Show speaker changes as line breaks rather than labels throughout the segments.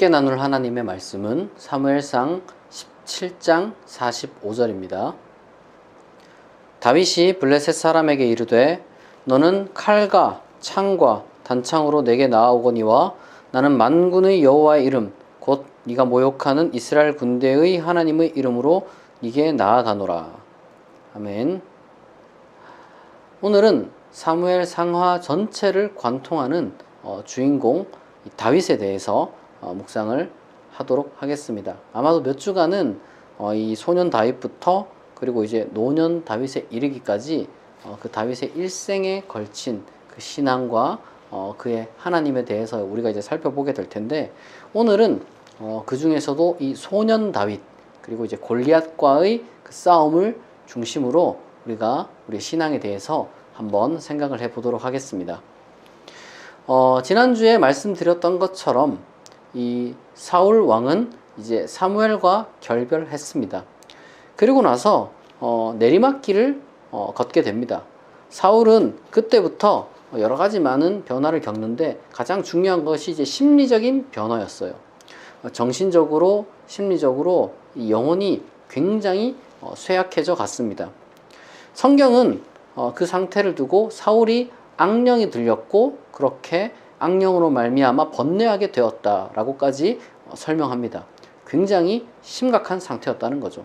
함께 나눌 하나님의 말씀은 사무엘상 17장 45절입니다. 다윗이 블레셋 사람에게 이르되 너는 칼과 창과 단창으로 내게 나아오거니와 나는 만군의 여호와의 이름 곧 네가 모욕하는 이스라엘 군대의 하나님의 이름으로 네게 나아가노라. 아멘. 오늘은 사무엘 상하 전체를 관통하는 주인공 다윗에 대해서 묵상을 하도록 하겠습니다. 아마도 몇 주간은 이 소년 다윗부터 그리고 이제 노년 다윗에 이르기까지 그 다윗의 일생에 걸친 그 신앙과 그의 하나님에 대해서 우리가 이제 살펴보게 될 텐데, 오늘은 그 중에서도 이 소년 다윗 그리고 이제 골리앗과의 그 싸움을 중심으로 우리가 우리 신앙에 대해서 한번 생각을 해보도록 하겠습니다. 지난주에 말씀드렸던 것처럼 이 사울 왕은 이제 사무엘과 결별했습니다. 그리고 나서 내리막길을 걷게 됩니다. 사울은 그때부터 여러 가지 많은 변화를 겪는데 가장 중요한 것이 이제 심리적인 변화였어요. 정신적으로, 심리적으로 영혼이 굉장히 쇠약해져 갔습니다. 성경은 그 상태를 두고 사울이 악령이 들렸고 그렇게 악령으로 말미암아 번뇌하게 되었다라고까지 설명합니다. 굉장히 심각한 상태였다는 거죠.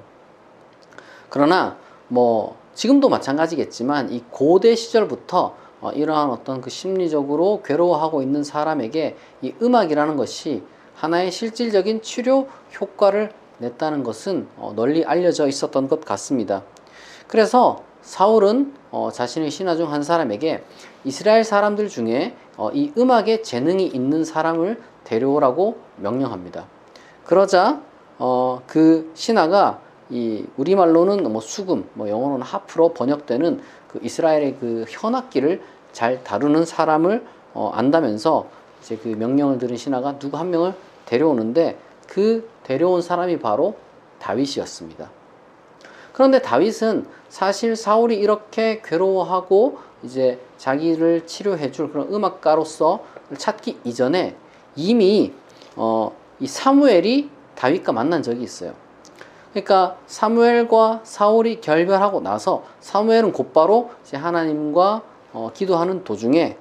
그러나 지금도 마찬가지겠지만 이 고대 시절부터 이러한 어떤 그 심리적으로 괴로워하고 있는 사람에게 이 음악이라는 것이 하나의 실질적인 치료 효과를 냈다는 것은 널리 알려져 있었던 것 같습니다. 그래서 사울은 자신의 신하 중 한 사람에게 이스라엘 사람들 중에 이 음악에 재능이 있는 사람을 데려오라고 명령합니다. 그러자 그 신하가 이 우리말로는 수금, 영어로는 하프로 번역되는 그 이스라엘의 그 현악기를 잘 다루는 사람을 안다면서 이제 그 명령을 들은 신하가 누구 한 명을 데려오는데, 그 데려온 사람이 바로 다윗이었습니다. 그런데 다윗은 사실 사울이 이렇게 괴로워하고 이제 자기를 치료해줄 그런 음악가로서 찾기 이전에 이미 이 사무엘이 다윗과 만난 적이 있어요. 그러니까 사무엘과 사울이 결별하고 나서 사무엘은 곧바로 이제 하나님과 기도하는 도중에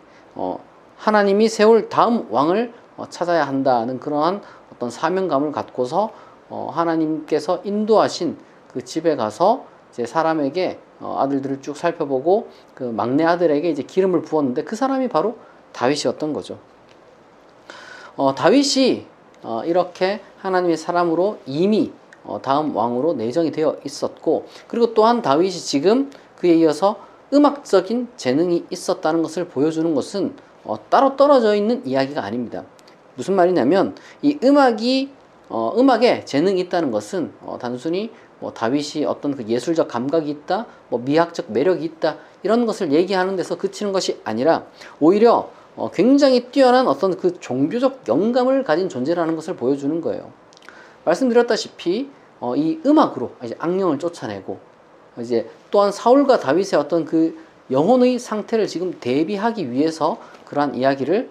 하나님이 세울 다음 왕을 찾아야 한다는 그러한 어떤 사명감을 갖고서 하나님께서 인도하신 그 집에 가서 이제 사람에게 아들들을 쭉 살펴보고 그 막내 아들에게 이제 기름을 부었는데 그 사람이 바로 다윗이었던 거죠. 다윗이 이렇게 하나님의 사람으로 이미 다음 왕으로 내정이 되어 있었고, 그리고 또한 다윗이 지금 그에 이어서 음악적인 재능이 있었다는 것을 보여주는 것은 따로 떨어져 있는 이야기가 아닙니다. 무슨 말이냐면 이 음악에 재능이 있다는 것은 단순히 다윗이 어떤 그 예술적 감각이 있다, 미학적 매력이 있다, 이런 것을 얘기하는 데서 그치는 것이 아니라 오히려 굉장히 뛰어난 어떤 그 종교적 영감을 가진 존재라는 것을 보여주는 거예요. 말씀드렸다시피 이 음악으로 이제 악령을 쫓아내고, 이제 또한 사울과 다윗의 어떤 그 영혼의 상태를 지금 대비하기 위해서 그러한 이야기를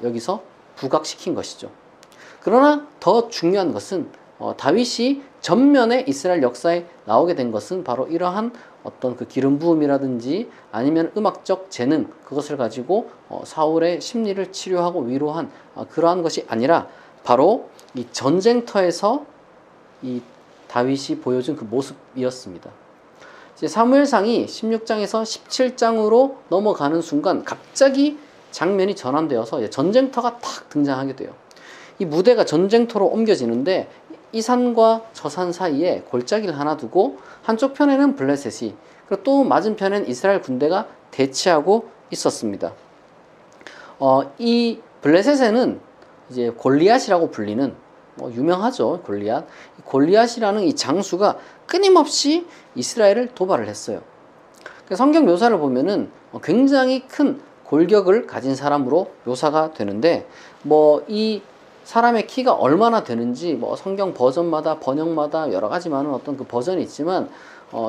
여기서 부각시킨 것이죠. 그러나 더 중요한 것은 다윗이 전면에 이스라엘 역사에 나오게 된 것은 바로 이러한 어떤 그 기름 부음이라든지 아니면 음악적 재능, 그것을 가지고 사울의 심리를 치료하고 위로한 그러한 것이 아니라 바로 이 전쟁터에서 이 다윗이 보여준 그 모습이었습니다. 이제 사무엘상이 16장에서 17장으로 넘어가는 순간 갑자기 장면이 전환되어서 이제 전쟁터가 탁 등장하게 돼요. 이 무대가 전쟁터로 옮겨지는데 이 산과 저 산 사이에 골짜기를 하나 두고 한쪽 편에는 블레셋이, 그리고 또 맞은편에는 이스라엘 군대가 대치하고 있었습니다. 이 블레셋에는 이제 골리앗이라고 불리는 유명하죠. 골리앗이라는 이 장수가 끊임없이 이스라엘을 도발을 했어요. 성경 묘사를 보면은 굉장히 큰 골격을 가진 사람으로 묘사가 되는데, 이 사람의 키가 얼마나 되는지 성경 버전마다 번역마다 여러 가지 많은 어떤 그 버전이 있지만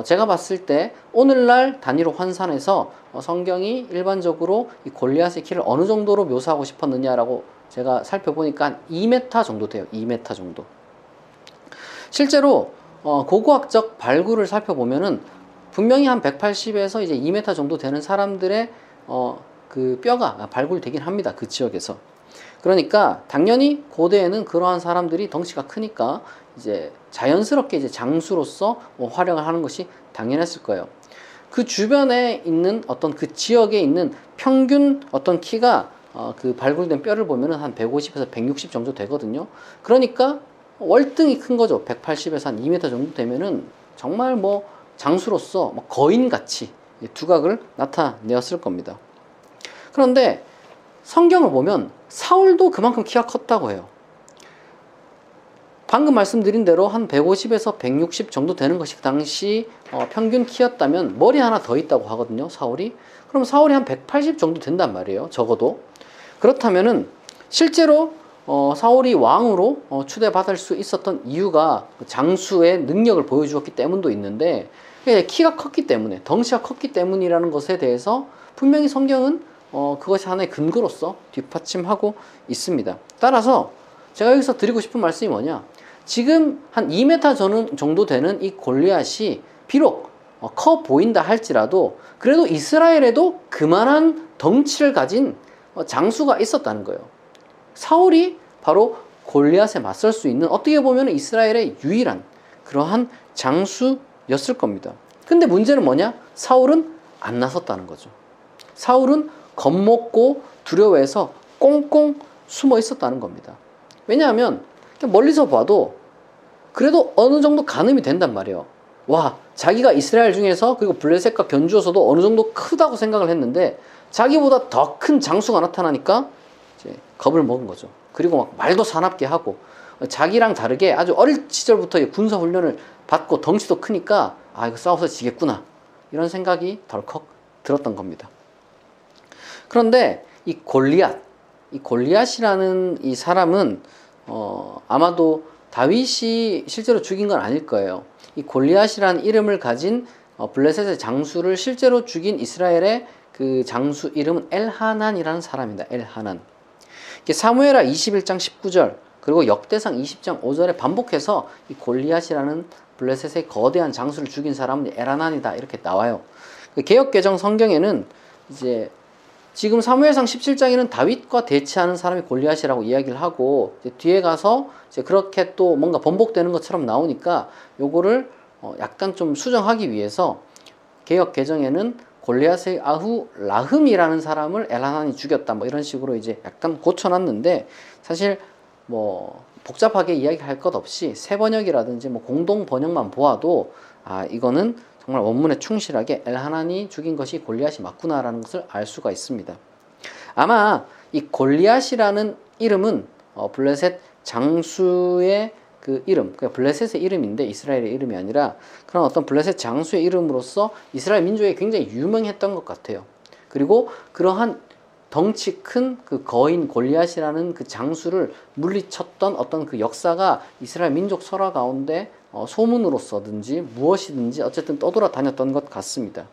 제가 봤을 때 오늘날 단위로 환산해서 성경이 일반적으로 이 골리앗의 키를 어느 정도로 묘사하고 싶었느냐라고 제가 살펴보니까 한 2m 정도 돼요. 2m 정도. 실제로 고고학적 발굴을 살펴보면은 분명히 한 180에서 이제 2m 정도 되는 사람들의 그 뼈가 발굴되긴 합니다. 그 지역에서. 그러니까 당연히 고대에는 그러한 사람들이 덩치가 크니까 이제 자연스럽게 이제 장수로서 활약을 하는 것이 당연했을 거예요. 그 주변에 있는 어떤 그 지역에 있는 평균 어떤 키가 그 발굴된 뼈를 보면은 한 150에서 160 정도 되거든요. 그러니까 월등히 큰 거죠. 180에서 한 2m 정도 되면은 정말 뭐 장수로서 뭐 거인같이 두각을 나타내었을 겁니다. 그런데 성경을 보면 사울도 그만큼 키가 컸다고 해요. 방금 말씀드린 대로 한 150에서 160 정도 되는 것이 당시 평균 키였다면 머리 하나 더 있다고 하거든요. 사울이. 그럼 사울이 한 180 정도 된단 말이에요. 적어도. 그렇다면은 실제로 사울이 왕으로 추대받을 수 있었던 이유가 장수의 능력을 보여주었기 때문도 있는데 키가 컸기 때문에 덩치가 컸기 때문이라는 것에 대해서 분명히 성경은 그것이 하나의 근거로서 뒷받침하고 있습니다. 따라서 제가 여기서 드리고 싶은 말씀이 뭐냐, 지금 한 2m 정도 되는 이 골리앗이 비록 커 보인다 할지라도 그래도 이스라엘에도 그만한 덩치를 가진 장수가 있었다는 거예요. 사울이 바로 골리앗에 맞설 수 있는 어떻게 보면 이스라엘의 유일한 그러한 장수였을 겁니다. 근데 문제는 뭐냐? 사울은 안 나섰다는 거죠. 사울은 겁먹고 두려워해서 꽁꽁 숨어 있었다는 겁니다. 왜냐하면 멀리서 봐도 그래도 어느 정도 가늠이 된단 말이에요. 와, 자기가 이스라엘 중에서 그리고 블레셋과 견주어서도 어느 정도 크다고 생각을 했는데 자기보다 더 큰 장수가 나타나니까 이제 겁을 먹은 거죠. 그리고 막 말도 사납게 하고 자기랑 다르게 아주 어릴 시절부터 군사 훈련을 받고 덩치도 크니까 아, 이거 싸워서 지겠구나 이런 생각이 덜컥 들었던 겁니다. 그런데 이 골리앗이라는 이 사람은 아마도 다윗이 실제로 죽인 건 아닐 거예요. 이 골리앗이라는 이름을 가진 블레셋의 장수를 실제로 죽인 이스라엘의 그 장수 이름은 엘하난이라는 사람입니다. 엘하난. 사무엘하 21장 19절 그리고 역대상 20장 5절에 반복해서 이 골리앗이라는 블레셋의 거대한 장수를 죽인 사람은 엘하난이다 이렇게 나와요. 개역개정 성경에는 이제 지금 사무엘상 17장에는 다윗과 대치하는 사람이 골리앗이라고 이야기를 하고 이제 뒤에 가서 이제 그렇게 또 뭔가 번복되는 것처럼 나오니까 요거를 약간 좀 수정하기 위해서 개역개정에는 골리앗의 아후 라흠이라는 사람을 엘하난이 죽였다 뭐 이런 식으로 이제 약간 고쳐놨는데 사실 뭐 복잡하게 이야기할 것 없이 새 번역이라든지 뭐 공동 번역만 보아도 아 이거는 정말 원문에 충실하게 엘하난이 죽인 것이 골리앗이 맞구나라는 것을 알 수가 있습니다. 아마 이 골리앗이라는 이름은 블레셋 장수의 그 이름, 그러니까 블레셋의 이름인데 이스라엘의 이름이 아니라 그런 어떤 블레셋 장수의 이름으로서 이스라엘 민족에 굉장히 유명했던 것 같아요. 그리고 그러한 덩치 큰 그 거인 골리앗이라는 그 장수를 물리쳤던 어떤 그 역사가 이스라엘 민족 설화 가운데 소문으로서든지 무엇이든지 어쨌든 떠돌아다녔던 것 같습니다.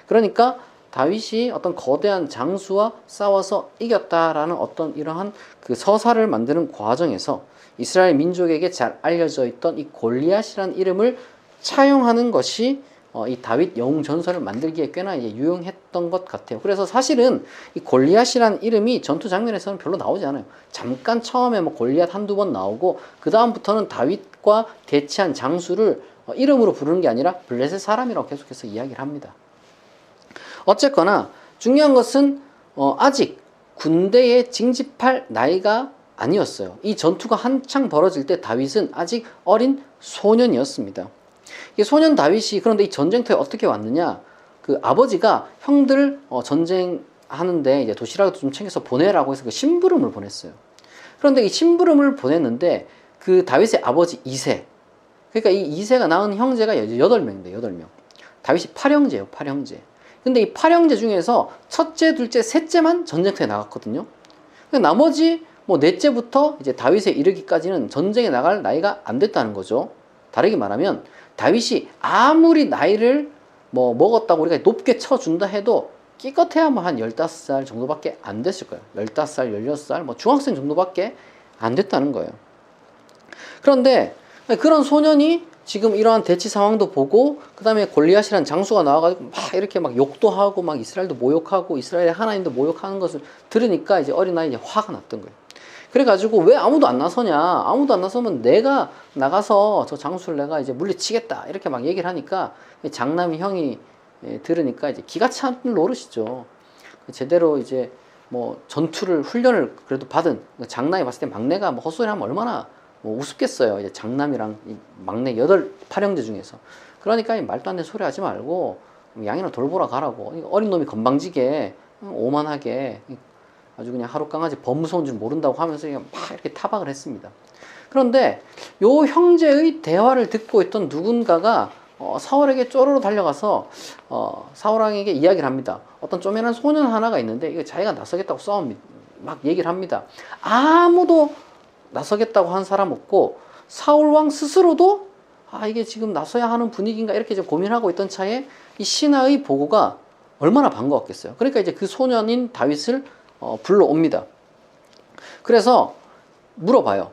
그러니까 다윗이 어떤 거대한 장수와 싸워서 이겼다라는 어떤 이러한 그 서사를 만드는 과정에서 이스라엘 민족에게 잘 알려져 있던 이 골리앗이라는 이름을 차용하는 것이 이 다윗 영웅 전설을 만들기에 꽤나 이제 유용했던 것 같아요. 그래서 사실은 이 골리앗이라는 이름이 전투 장면에서는 별로 나오지 않아요. 잠깐 처음에 뭐 골리앗 한두 번 나오고 그 다음부터는 다윗과 대치한 장수를 이름으로 부르는 게 아니라 블레셋 사람이라고 계속해서 이야기를 합니다. 어쨌거나 중요한 것은 아직 군대에 징집할 나이가 아니었어요. 이 전투가 한창 벌어질 때 다윗은 아직 어린 소년이었습니다. 이 소년 다윗이 그런데 이 전쟁터에 어떻게 왔느냐? 그 아버지가 형들 전쟁하는데 이제 도시락도 좀 챙겨서 보내라고 해서 그 심부름을 보냈어요. 그런데 이 심부름을 보냈는데 그 다윗의 아버지 이세, 그러니까 이 이세가 낳은 형제가 8명인데 8명. 다윗이 8형제예요, 8형제. 근데 이 8형제 중에서 첫째, 둘째, 셋째만 전쟁터에 나갔거든요. 나머지 뭐 넷째부터 이제 다윗에 이르기까지는 전쟁에 나갈 나이가 안 됐다는 거죠. 다르게 말하면 다윗이 아무리 나이를 뭐 먹었다고 우리가 높게 쳐준다 해도 끼껏해야 뭐 한 15살 정도밖에 안 됐을 거예요. 15살, 16살, 뭐 중학생 정도밖에 안 됐다는 거예요. 그런데 그런 소년이 지금 이러한 대치 상황도 보고, 그 다음에 골리앗이라는 장수가 나와가지고 막 이렇게 막 욕도 하고 막 이스라엘도 모욕하고 이스라엘의 하나님도 모욕하는 것을 들으니까 이제 어린아이 이제 화가 났던 거예요. 그래가지고 왜 아무도 안 나서냐? 아무도 안 나서면 내가 나가서 저 장수를 내가 이제 물리치겠다. 이렇게 막 얘기를 하니까 장남이 형이 들으니까 이제 기가 찬 노릇이죠. 제대로 이제 뭐 전투를 훈련을 그래도 받은 장남이 봤을 때 막내가 뭐 헛소리 하면 얼마나 뭐 우습겠어요. 이제 장남이랑 막내 8형제 중에서. 그러니까 말도 안 되는 소리 하지 말고 양이나 돌보러 가라고. 어린 놈이 건방지게 오만하게 아주 그냥 하루 강아지 범무서운 줄 모른다고 하면서 그냥 막 이렇게 타박을 했습니다. 그런데 요 형제의 대화를 듣고 있던 누군가가 사울에게 쪼르르 달려가서 사울 왕에게 이야기를 합니다. 어떤 쪼매난 소년 하나가 있는데 이거 자기가 나서겠다고 싸웁니다. 막 얘기를 합니다. 아무도 나서겠다고 한 사람 없고 사울 왕 스스로도 이게 지금 나서야 하는 분위기인가 이렇게 좀 고민하고 있던 차에 이 신하의 보고가 얼마나 반가웠겠어요. 그러니까 이제 그 소년인 다윗을 불러옵니다. 그래서 물어봐요.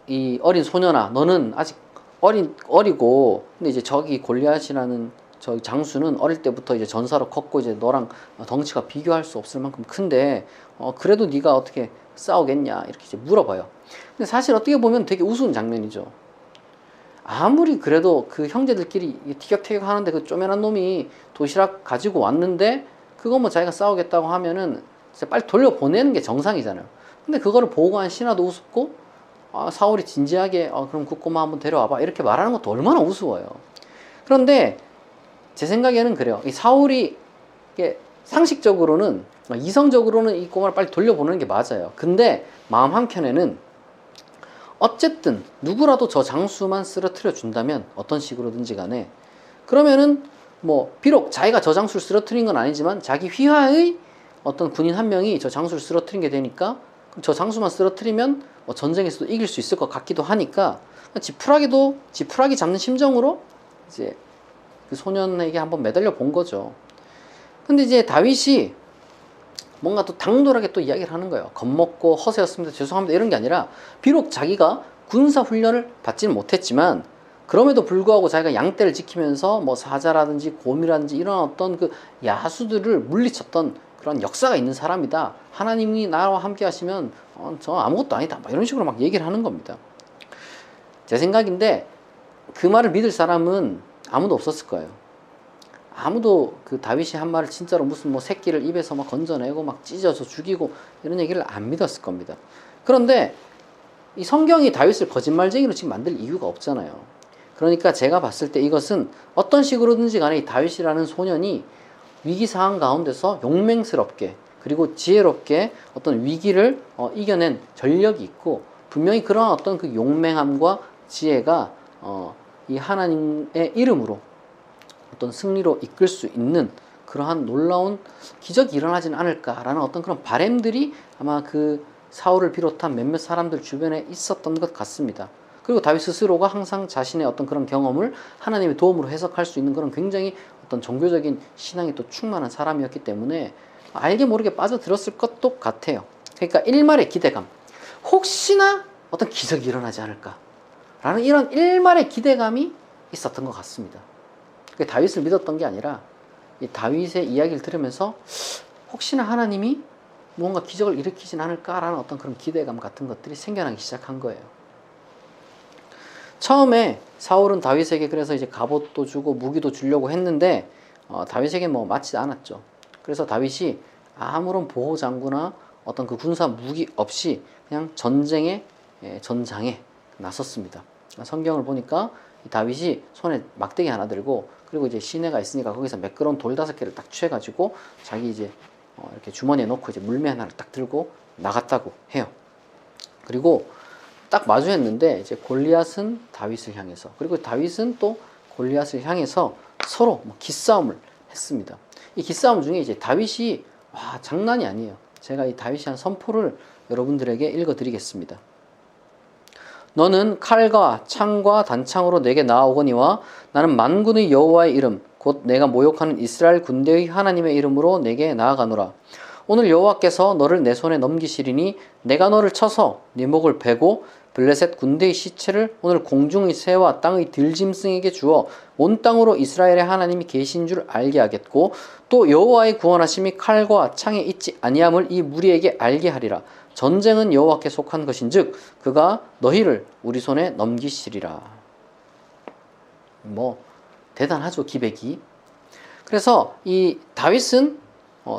이 어린 소년아, 너는 아직 어리고, 근데 이제 저기 골리앗이라는 저 장수는 어릴 때부터 이제 전사로 컸고 이제 너랑 덩치가 비교할 수 없을 만큼 큰데 그래도 네가 어떻게 싸우겠냐 이렇게 이제 물어봐요. 근데 사실 어떻게 보면 되게 우스운 장면이죠. 아무리 그래도 그 형제들끼리 티격태격 하는데 그 쪼매난 놈이 도시락 가지고 왔는데 그거 뭐 자기가 싸우겠다고 하면은 진짜 빨리 돌려보내는 게 정상이잖아요. 근데 그거를 보고한 신하도 우습고 사울이 진지하게 그럼 그 꼬마 한번 데려와봐 이렇게 말하는 것도 얼마나 우스워요. 그런데 제 생각에는 그래요. 이 사울이 상식적으로는 이성적으로는 이 꼬마를 빨리 돌려보내는 게 맞아요. 근데 마음 한켠에는 어쨌든 누구라도 저 장수만 쓰러뜨려 준다면 어떤 식으로든지 간에 그러면은 뭐 비록 자기가 저 장수를 쓰러뜨린 건 아니지만 자기 휘하의 어떤 군인 한 명이 저 장수를 쓰러뜨린 게 되니까 저 장수만 쓰러뜨리면 뭐 전쟁에서도 이길 수 있을 것 같기도 하니까 지푸라기 잡는 심정으로 이제 그 소년에게 한번 매달려 본 거죠. 근데 이제 다윗이 뭔가 또 당돌하게 또 이야기를 하는 거예요. 겁먹고 허세였습니다. 죄송합니다. 이런 게 아니라 비록 자기가 군사 훈련을 받지는 못했지만 그럼에도 불구하고 자기가 양떼를 지키면서 뭐 사자라든지 곰이라든지 이런 어떤 그 야수들을 물리쳤던 그런 역사가 있는 사람이다. 하나님이 나와 함께 하시면 저 아무것도 아니다. 막 이런 식으로 막 얘기를 하는 겁니다. 제 생각인데 그 말을 믿을 사람은 아무도 없었을 거예요. 아무도 그 다윗이 한 말을 진짜로 무슨 뭐 새끼를 입에서 막 건져내고 막 찢어서 죽이고 이런 얘기를 안 믿었을 겁니다. 그런데 이 성경이 다윗을 거짓말쟁이로 지금 만들 이유가 없잖아요. 그러니까 제가 봤을 때 이것은 어떤 식으로든지 간에 이 다윗이라는 소년이 위기 상황 가운데서 용맹스럽게 그리고 지혜롭게 어떤 위기를 이겨낸 전력이 있고 분명히 그런 어떤 그 용맹함과 지혜가 이 하나님의 이름으로 어떤 승리로 이끌 수 있는 그러한 놀라운 기적이 일어나지는 않을까라는 어떤 그런 바램들이 아마 그 사울을 비롯한 몇몇 사람들 주변에 있었던 것 같습니다. 그리고 다윗 스스로가 항상 자신의 어떤 그런 경험을 하나님의 도움으로 해석할 수 있는 그런 굉장히 어떤 종교적인 신앙이 또 충만한 사람이었기 때문에 알게 모르게 빠져들었을 것도 같아요. 그러니까 일말의 기대감, 혹시나 어떤 기적이 일어나지 않을까라는 이런 일말의 기대감이 있었던 것 같습니다. 다윗을 믿었던 게 아니라 이 다윗의 이야기를 들으면서 혹시나 하나님이 뭔가 기적을 일으키진 않을까라는 어떤 그런 기대감 같은 것들이 생겨나기 시작한 거예요. 처음에 사울은 다윗에게 그래서 이제 갑옷도 주고 무기도 주려고 했는데 다윗에게 뭐 맞지 않았죠. 그래서 다윗이 아무런 보호 장구나 어떤 그 군사 무기 없이 그냥 전장에 나섰습니다. 성경을 보니까 다윗이 손에 막대기 하나 들고 그리고 이제 시내가 있으니까 거기서 매끄러운 돌 5개를 딱 취해가지고 자기 이제 이렇게 주머니에 넣고 이제 물매 하나를 딱 들고 나갔다고 해요. 그리고 딱 마주했는데 이제 골리앗은 다윗을 향해서 그리고 다윗은 또 골리앗을 향해서 서로 뭐 기싸움을 했습니다. 이 기싸움 중에 이제 다윗이 장난이 아니에요. 제가 이 다윗이 한 선포를 여러분들에게 읽어드리겠습니다. 너는 칼과 창과 단창으로 내게 나아오거니와 나는 만군의 여호와의 이름 곧 내가 모욕하는 이스라엘 군대의 하나님의 이름으로 내게 나아가노라. 오늘 여호와께서 너를 내 손에 넘기시리니 내가 너를 쳐서 네 목을 베고 블레셋 군대의 시체를 오늘 공중의 새와 땅의 들짐승에게 주어 온 땅으로 이스라엘의 하나님이 계신 줄 알게 하겠고 또 여호와의 구원하심이 칼과 창에 있지 아니함을 이 무리에게 알게 하리라. 전쟁은 여호와께 속한 것인즉 그가 너희를 우리 손에 넘기시리라. 뭐 대단하죠, 기백이. 그래서 이 다윗은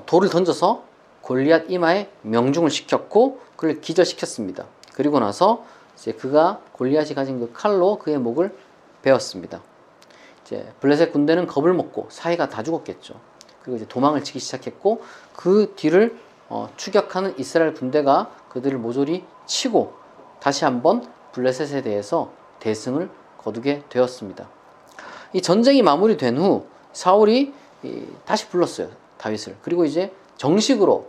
돌을 던져서 골리앗 이마에 명중을 시켰고 그를 기절시켰습니다. 그리고 나서 이제 그가 골리앗이 가진 그 칼로 그의 목을 베었습니다. 이제 블레셋 군대는 겁을 먹고 사이가 다 죽었겠죠. 그리고 이제 도망을 치기 시작했고 그 뒤를 추격하는 이스라엘 군대가 그들을 모조리 치고 다시 한번 블레셋에 대해서 대승을 거두게 되었습니다. 이 전쟁이 마무리된 후 사울이 다시 불렀어요, 다윗을. 그리고 이제 정식으로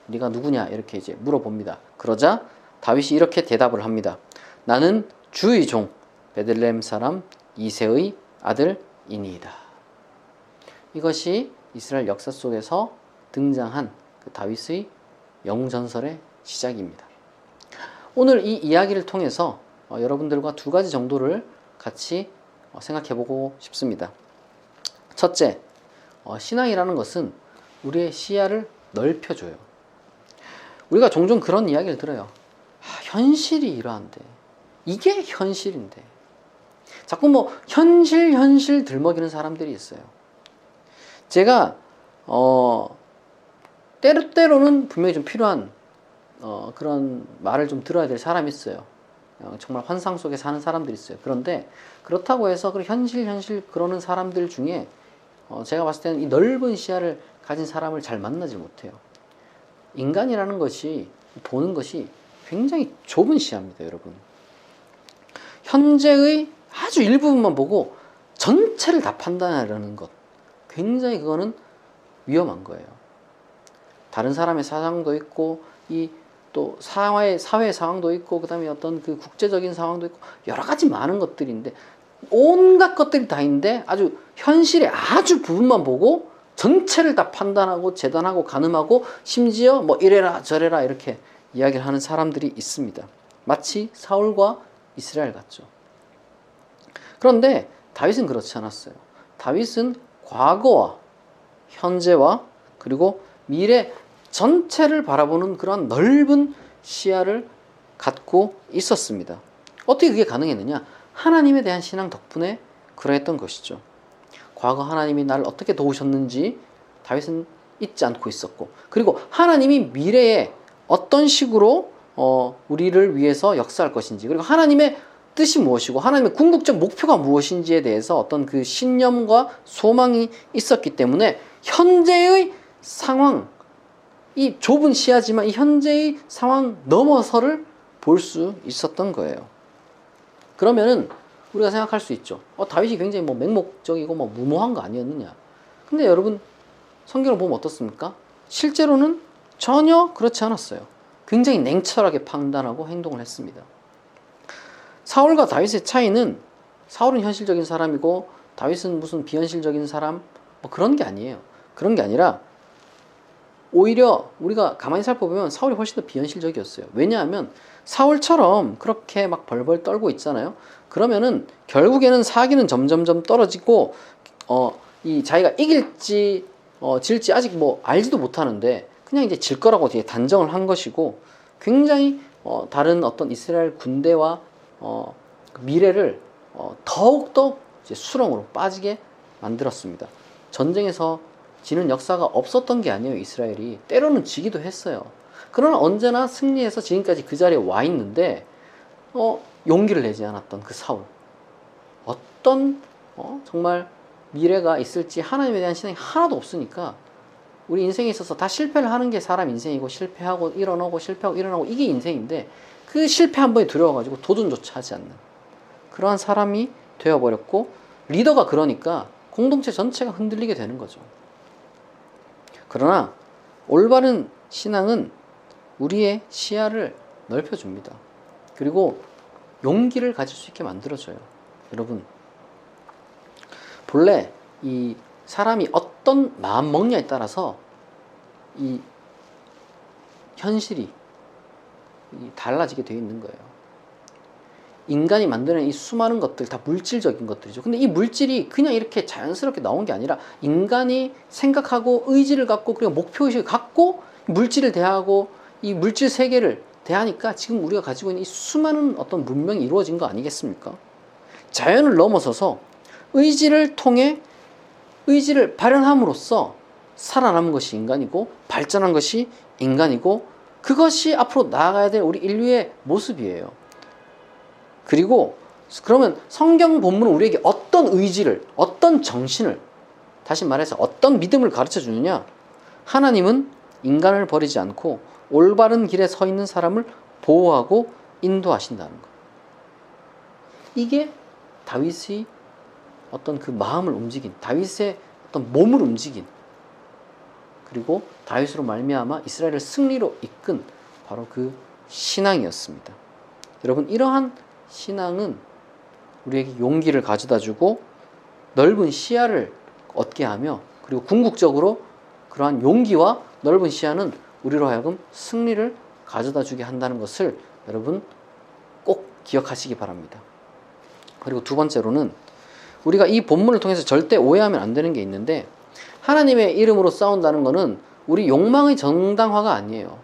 네가 누구냐 이렇게 이제 물어봅니다. 그러자 다윗이 이렇게 대답을 합니다. 나는 주의 종 베들레헴 사람 이새의 아들이니이다. 이것이 이스라엘 역사 속에서 등장한 그 다윗의 영전설의 시작입니다. 오늘 이 이야기를 통해서 여러분들과 두 가지 정도를 같이 생각해보고 싶습니다. 첫째, 신앙이라는 것은 우리의 시야를 넓혀줘요. 우리가 종종 그런 이야기를 들어요. 현실이 이러한데, 이게 현실인데. 자꾸 뭐 현실 들먹이는 사람들이 있어요. 제가 때로는 분명히 좀 필요한 그런 말을 좀 들어야 될 사람이 있어요. 정말 환상 속에 사는 사람들이 있어요. 그런데 그렇다고 해서 그 현실 그러는 사람들 중에 제가 봤을 때는 이 넓은 시야를 가진 사람을 잘 만나지 못해요. 인간이라는 것이, 보는 것이 굉장히 좁은 시야입니다, 여러분. 현재의 아주 일부분만 보고 전체를 다 판단하려는 것, 굉장히 그거는 위험한 거예요. 다른 사람의 사상도 있고 이 또 사회 상황도 있고 그다음에 어떤 그 국제적인 상황도 있고 여러 가지 많은 것들인데 온갖 것들이 다 있는데 아주 현실의 아주 부분만 보고 전체를 다 판단하고 재단하고 가늠하고 심지어 뭐 이래라 저래라 이렇게 이야기를 하는 사람들이 있습니다. 마치 사울과 이스라엘 같죠. 그런데 다윗은 그렇지 않았어요. 다윗은 과거와 현재와 그리고 미래 전체를 바라보는 그런 넓은 시야를 갖고 있었습니다. 어떻게 그게 가능했느냐? 하나님에 대한 신앙 덕분에 그러했던 것이죠. 과거 하나님이 나를 어떻게 도우셨는지 다윗은 잊지 않고 있었고, 그리고 하나님이 미래에 어떤 식으로 우리를 위해서 역사할 것인지, 그리고 하나님의 뜻이 무엇이고 하나님의 궁극적 목표가 무엇인지에 대해서 어떤 그 신념과 소망이 있었기 때문에 현재의 상황, 이 좁은 시야지만 이 현재의 상황 넘어서를 볼 수 있었던 거예요. 그러면은 우리가 생각할 수 있죠. 다윗이 굉장히 뭐 맹목적이고 뭐 무모한 거 아니었느냐. 근데 여러분 성경을 보면 어떻습니까? 실제로는 전혀 그렇지 않았어요. 굉장히 냉철하게 판단하고 행동을 했습니다. 사울과 다윗의 차이는 사울은 현실적인 사람이고 다윗은 무슨 비현실적인 사람 뭐 그런 게 아니에요. 그런 게 아니라 오히려 우리가 가만히 살펴보면 사울이 훨씬 더 비현실적이었어요. 왜냐하면 사울처럼 그렇게 막 벌벌 떨고 있잖아요. 그러면은 결국에는 사기는 점점점 떨어지고 이 자기가 이길지 질지 아직 뭐 알지도 못하는데 그냥 이제 질 거라고 뒤에 단정을 한 것이고 굉장히 다른 어떤 이스라엘 군대와 미래를 더욱더 이제 수렁으로 빠지게 만들었습니다. 전쟁에서 지는 역사가 없었던 게 아니에요. 이스라엘이 때로는 지기도 했어요. 그러나 언제나 승리해서 지금까지 그 자리에 와 있는데 용기를 내지 않았던 그 사울, 어떤 정말 미래가 있을지 하나님에 대한 신앙이 하나도 없으니까 우리 인생에 있어서 다 실패를 하는 게 사람 인생이고 실패하고 일어나고 실패하고 일어나고 이게 인생인데 그 실패 한 번에 두려워가지고 도전조차 하지 않는 그러한 사람이 되어버렸고 리더가 그러니까 공동체 전체가 흔들리게 되는 거죠. 그러나 올바른 신앙은 우리의 시야를 넓혀줍니다. 그리고 용기를 가질 수 있게 만들어줘요. 여러분, 본래 이 사람이 어떤 마음 먹냐에 따라서 이 현실이 달라지게 되어 있는 거예요. 인간이 만드는 이 수많은 것들 다 물질적인 것들이죠. 근데 이 물질이 그냥 이렇게 자연스럽게 나온 게 아니라 인간이 생각하고 의지를 갖고 그리고 목표의식을 갖고 물질을 대하고 이 물질 세계를 대하니까 지금 우리가 가지고 있는 이 수많은 어떤 문명이 이루어진 거 아니겠습니까? 자연을 넘어서서 의지를 통해 의지를 발현함으로써 살아남은 것이 인간이고 발전한 것이 인간이고 그것이 앞으로 나아가야 될 우리 인류의 모습이에요. 그리고 그러면 성경 본문은 우리에게 어떤 의지를, 어떤 정신을, 다시 말해서 어떤 믿음을 가르쳐 주느냐? 하나님은 인간을 버리지 않고 올바른 길에 서 있는 사람을 보호하고 인도하신다는 것. 이게 다윗의 어떤 그 마음을 움직인, 다윗의 어떤 몸을 움직인, 그리고 다윗으로 말미암아 이스라엘을 승리로 이끈 바로 그 신앙이었습니다. 여러분, 이러한 신앙은 우리에게 용기를 가져다 주고 넓은 시야를 얻게 하며, 그리고 궁극적으로 그러한 용기와 넓은 시야는 우리로 하여금 승리를 가져다 주게 한다는 것을 여러분 꼭 기억하시기 바랍니다. 그리고 두 번째로는 우리가 이 본문을 통해서 절대 오해하면 안 되는 게 있는데, 하나님의 이름으로 싸운다는 것은 우리 욕망의 정당화가 아니에요.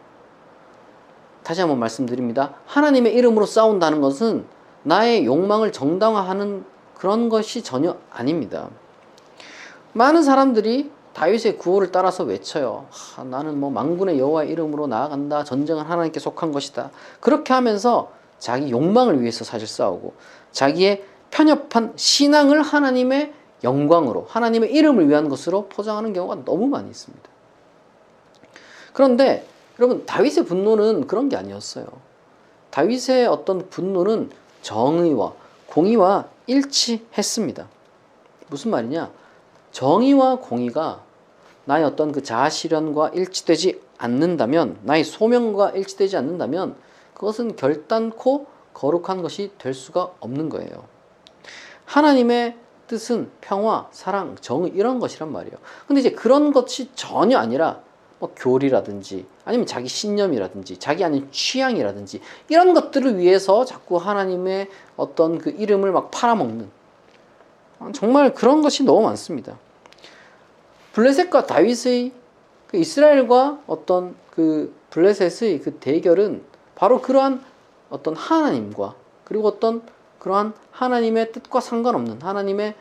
다시 한번 말씀드립니다. 하나님의 이름으로 싸운다는 것은 나의 욕망을 정당화하는 그런 것이 전혀 아닙니다. 많은 사람들이 다윗의 구호를 따라서 외쳐요. 나는 뭐 만군의 여호와의 이름으로 나아간다. 전쟁은 하나님께 속한 것이다. 그렇게 하면서 자기 욕망을 위해서 사실 싸우고 자기의 편협한 신앙을 하나님의 영광으로, 하나님의 이름을 위한 것으로 포장하는 경우가 너무 많이 있습니다. 그런데 여러분, 다윗의 분노는 그런 게 아니었어요. 다윗의 어떤 분노는 정의와 공의와 일치했습니다. 무슨 말이냐? 정의와 공의가 나의 어떤 그 자아 실현과 일치되지 않는다면, 나의 소명과 일치되지 않는다면 그것은 결단코 거룩한 것이 될 수가 없는 거예요. 하나님의 뜻은 평화, 사랑, 정의 이런 것이란 말이에요. 근데 이제 그런 것이 전혀 아니라 뭐 교리라든지 아니면 자기 신념이라든지 자기 아닌 취향이라든지 이런 것들을 위해서 자꾸 하나님의 어떤 그 이름을 막 팔아먹는, 정말 그런 것이 너무 많습니다. 블레셋과 다윗의 그 이스라엘과 어떤 그 블레셋의 그 대결은 바로 그러한 어떤 하나님과, 그리고 어떤 그러한 하나님의 뜻과 상관없는, 하나님의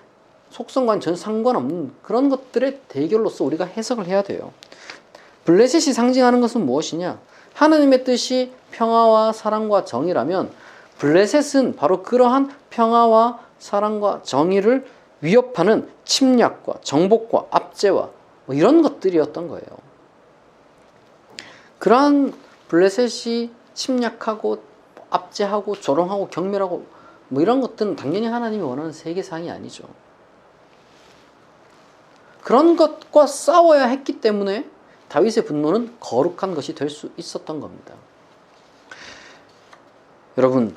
속성과는 전혀 상관없는 그런 것들의 대결로서 우리가 해석을 해야 돼요. 블레셋이 상징하는 것은 무엇이냐? 하나님의 뜻이 평화와 사랑과 정의라면 블레셋은 바로 그러한 평화와 사랑과 정의를 위협하는 침략과 정복과 압제와 뭐 이런 것들이었던 거예요. 그러한 블레셋이 침략하고 압제하고 조롱하고 경멸하고 뭐 이런 것들은 당연히 하나님이 원하는 세계상이 아니죠. 그런 것과 싸워야 했기 때문에 다윗의 분노는 거룩한 것이 될 수 있었던 겁니다. 여러분,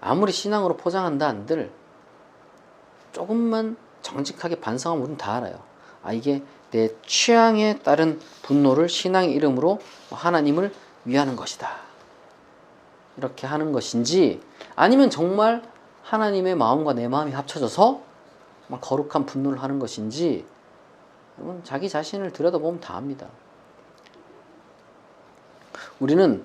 아무리 신앙으로 포장한다 한들 조금만 정직하게 반성하면 우리는 다 알아요. 이게 내 취향에 따른 분노를 신앙의 이름으로 하나님을 위하는 것이다, 이렇게 하는 것인지, 아니면 정말 하나님의 마음과 내 마음이 합쳐져서 거룩한 분노를 하는 것인지, 여러분 자기 자신을 들여다보면 다 압니다. 우리는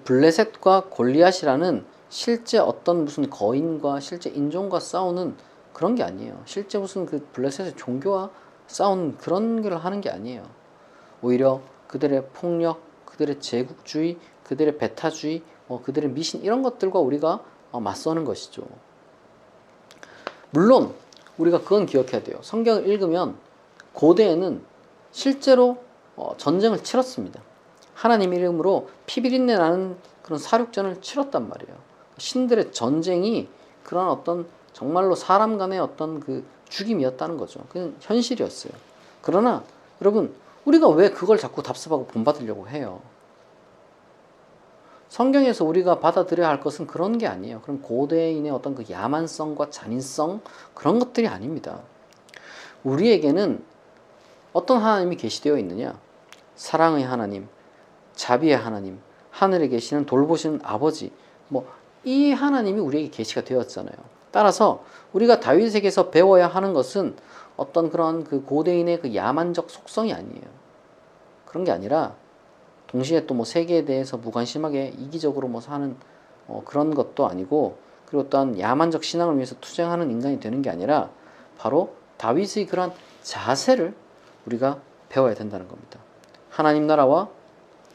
블레셋과 골리앗이라는 실제 어떤 무슨 거인과 실제 인종과 싸우는 그런 게 아니에요. 실제 무슨 그 블레셋의 종교와 싸우는 그런 걸 하는 게 아니에요. 오히려 그들의 폭력, 그들의 제국주의, 그들의 배타주의, 그들의 미신 이런 것들과 우리가 맞서는 것이죠. 물론 우리가 그건 기억해야 돼요. 성경을 읽으면 고대에는 실제로 전쟁을 치렀습니다. 하나님 이름으로 피비린내 나는 그런 사륙전을 치렀단 말이에요. 신들의 전쟁이 그런 어떤 정말로 사람 간의 어떤 그 죽임이었다는 거죠. 그건 현실이었어요. 그러나 여러분, 우리가 왜 그걸 자꾸 답습하고 본받으려고 해요? 성경에서 우리가 받아들여야 할 것은 그런 게 아니에요. 그럼 고대인의 어떤 그 야만성과 잔인성 그런 것들이 아닙니다. 우리에게는 어떤 하나님이 계시되어 있느냐? 사랑의 하나님, 자비의 하나님, 하늘에 계시는 돌보시는 아버지, 이 하나님이 우리에게 계시가 되었잖아요. 따라서 우리가 다윗에게서 배워야 하는 것은 어떤 그런 그 고대인의 그 야만적 속성이 아니에요. 그런 게 아니라 동시에 또 세계에 대해서 무관심하게 이기적으로 사는 그런 것도 아니고, 그리고 또한 야만적 신앙을 위해서 투쟁하는 인간이 되는 게 아니라 바로 다윗의 그러한 자세를 우리가 배워야 된다는 겁니다. 하나님 나라와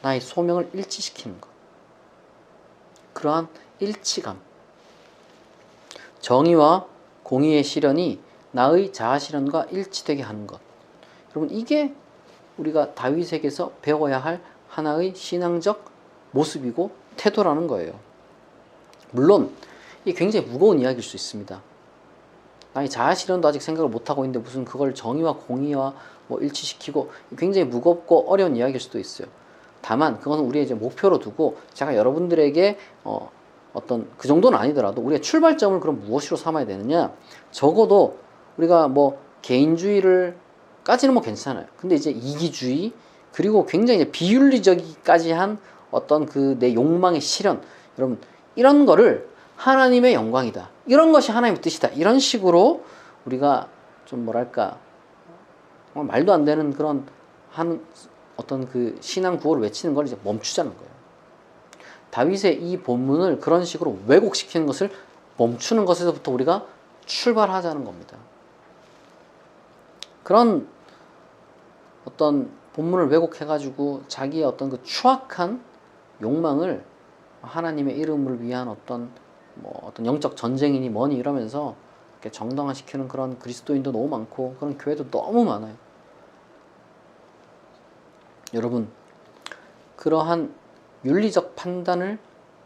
나의 소명을 일치시키는 것. 그러한 일치감. 정의와 공의의 실현이 나의 자아 실현과 일치되게 하는 것. 여러분, 이게 우리가 다윗에게서 배워야 할 하나의 신앙적 모습이고 태도라는 거예요. 물론 이게 굉장히 무거운 이야기일 수 있습니다. 나의 자아 실현도 아직 생각을 못하고 있는데 무슨 그걸 정의와 공의와 일치시키고, 굉장히 무겁고 어려운 이야기일 수도 있어요. 다만 그것은 우리의 이제 목표로 두고, 제가 여러분들에게 어떤 그 정도는 아니더라도 우리의 출발점을 그럼 무엇으로 삼아야 되느냐? 적어도 우리가 개인주의를 까지는 괜찮아요. 근데 이제 이기주의, 그리고 굉장히 비윤리적이까지 한 어떤 그 내 욕망의 실현, 여러분 이런 거를 하나님의 영광이다, 이런 것이 하나님의 뜻이다, 이런 식으로 우리가 좀 말도 안 되는 그런 어떤 그 신앙 구호를 외치는 걸 이제 멈추자는 거예요. 다윗의 이 본문을 그런 식으로 왜곡시키는 것을 멈추는 것에서부터 우리가 출발하자는 겁니다. 그런 어떤 본문을 왜곡해가지고 자기의 어떤 그 추악한 욕망을 하나님의 이름을 위한 어떤 영적 전쟁이니 뭐니 이러면서 이렇게 정당화시키는 그런 그리스도인도 너무 많고, 그런 교회도 너무 많아요. 여러분, 그러한 윤리적 판단을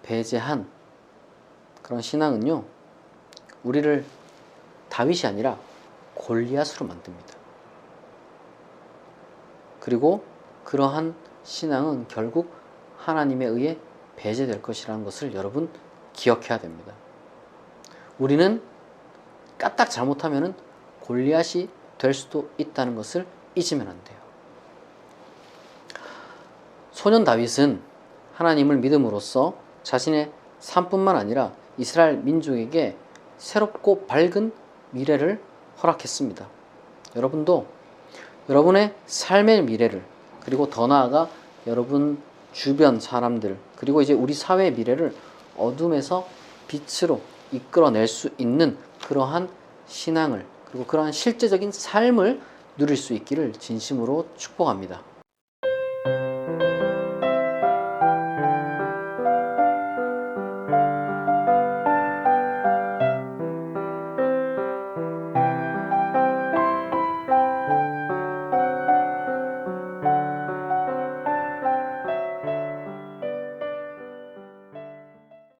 배제한 그런 신앙은요, 우리를 다윗이 아니라 골리앗으로 만듭니다. 그리고 그러한 신앙은 결국 하나님에 의해 배제될 것이라는 것을 여러분 기억해야 됩니다. 우리는 까딱 잘못하면 골리앗이 될 수도 있다는 것을 잊으면 안 돼요. 소년 다윗은 하나님을 믿음으로써 자신의 삶뿐만 아니라 이스라엘 민족에게 새롭고 밝은 미래를 허락했습니다. 여러분도 여러분의 삶의 미래를, 그리고 더 나아가 여러분 주변 사람들, 그리고 이제 우리 사회의 미래를 어둠에서 빛으로 이끌어낼 수 있는 그러한 신앙을, 그리고 그러한 실제적인 삶을 누릴 수 있기를 진심으로 축복합니다.